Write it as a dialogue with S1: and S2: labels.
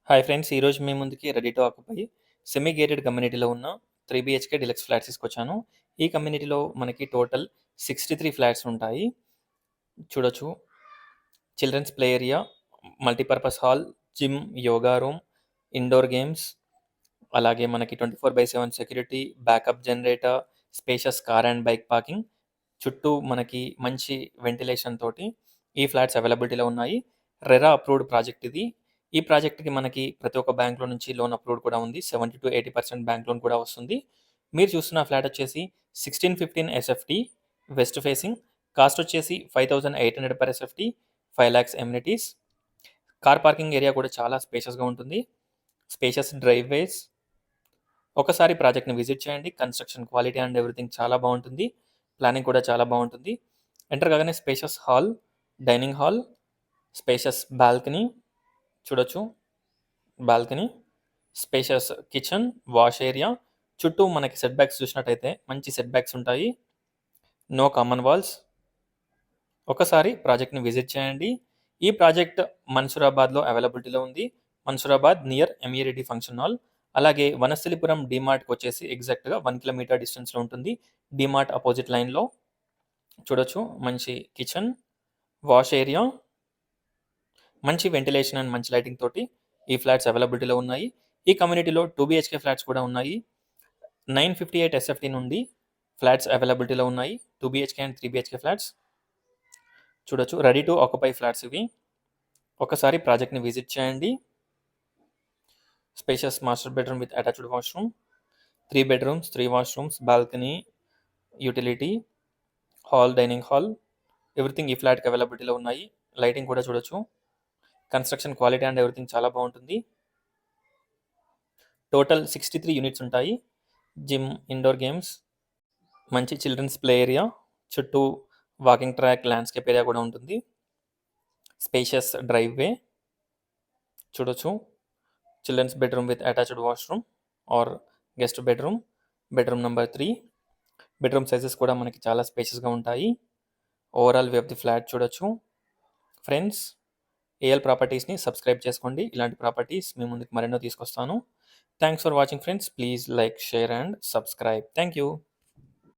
S1: Hi friends, ఈరోజు మీ ముందుకి ready to occupy semi gated కమ్యూనిటీలో ఉన్న 3 BHK డిలక్స్ ఫ్లాట్స్ తీసుకొచ్చాను. ఈ కమ్యూనిటీలో మనకి టోటల్ 63 ఫ్లాట్స్ ఉంటాయి. చూడొచ్చు, children's play area, multipurpose hall, gym, yoga room, indoor games, అలాగే మనకి 24/7 security, backup generator, spacious car and bike parking, చుట్టూ మనకి మంచి వెంటిలేషన్ తోటి ఈ ఫ్లాట్స్ అవైలబిలిటీలో ఉన్నాయి. రెరా అప్రూవ్డ్ ప్రాజెక్ట్ ఇది. ఈ ప్రాజెక్ట్కి మనకి ప్రతి ఒక్క బ్యాంక్లో నుంచి లోన్ అప్రూవ్డ్ కూడా ఉంది. 70 to 80% బ్యాంక్ లోన్ కూడా వస్తుంది. మీరు చూస్తున్న ఫ్లాట్ వచ్చేసి 1615 SFT, వెస్ట్ ఫేసింగ్. కాస్ట్ వచ్చేసి 5800 per SFT, 5 lakhs amenities. Car parking area కూడా చాలా స్పేషియస్గా ఉంటుంది. స్పేషియస్ డ్రైవ్వేస్. ఒకసారి ప్రాజెక్ట్ని విజిట్ చేయండి. కన్స్ట్రక్షన్ క్వాలిటీ అండ్ ఎవ్రీథింగ్ చాలా బాగుంటుంది. ప్లానింగ్ కూడా చాలా బాగుంటుంది. ఎంటర్ కాగానే spacious hall, dining hall, spacious balcony చూడొచ్చు. Balcony, spacious kitchen, wash area. చుట్టూ మనకి సెట్ బ్యాక్స్ చూసినట్టయితే మంచి సెట్ బ్యాక్స్ ఉంటాయి. No common walls. ఒకసారి ప్రాజెక్ట్ని విజిట్ చేయండి. ఈ ప్రాజెక్ట్ మన్సూరాబాద్లో అవైలబిలిటీలో ఉంది. Mansoorabad near ME Reddy function hall. అలాగే వనస్థలిపురం డిమార్ట్కి వచ్చేసి ఎగ్జాక్ట్గా 1 kilometer డిస్టెన్స్లో ఉంటుంది. డిమార్ట్ అపోజిట్ లైన్లో. చూడొచ్చు, మంచి కిచెన్, వాష్ ఏరియా, మంచి వెంటిలేషన్ అండ్ మంచి లైటింగ్ తోటి ఈ ఫ్లాట్స్ అవైలబిలిటీలో ఉన్నాయి. ఈ కమ్యూనిటీలో 2 BHK ఫ్లాట్స్ కూడా ఉన్నాయి. 958 SFT నుండి ఫ్లాట్స్ అవైలబిలిటీలో ఉన్నాయి. 2 BHK అండ్ 3 BHK ఫ్లాట్స్ చూడొచ్చు. రెడీ టు ఆక్యుపై ఫ్లాట్స్ ఇవి. ఒకసారి ప్రాజెక్ట్ని విజిట్ చేయండి. Spacious master bedroom with attached washroom, 3 bedrooms, 3 washrooms, balcony, utility, hall, dining hall, everything ఈ ఫ్లాట్కి అవైలబిలిటీలో ఉన్నాయి. లైటింగ్ కూడా చూడొచ్చు. కన్స్ట్రక్షన్ క్వాలిటీ అండ్ ఎవ్రీథింగ్ చాలా బాగుంటుంది. టోటల్ 63 యూనిట్స్ ఉంటాయి. జిమ్, ఇండోర్ గేమ్స్, మంచి చిల్డ్రన్స్ ప్లే ఏరియా, చుట్టూ వాకింగ్ ట్రాక్, ల్యాండ్స్కేప్ ఏరియా కూడా ఉంటుంది. స్పేషియస్ డ్రైవ్వే చూడొచ్చు. Children's bedroom with attached washroom or guest bedroom, bedroom number 3. Bedroom sizes కూడా మనకి చాలా స్పేషియస్గా ఉంటాయి. Overall view of the flat చూడొచ్చు. ఫ్రెండ్స్, ఏఎల్ ప్రాపర్టీస్ని సబ్స్క్రైబ్ చేసుకోండి. ఇలాంటి ప్రాపర్టీస్ మీ ముందుకు మరెన్నో తీసుకొస్తాను. Thanks for watching friends. Please like, share and subscribe. Thank you.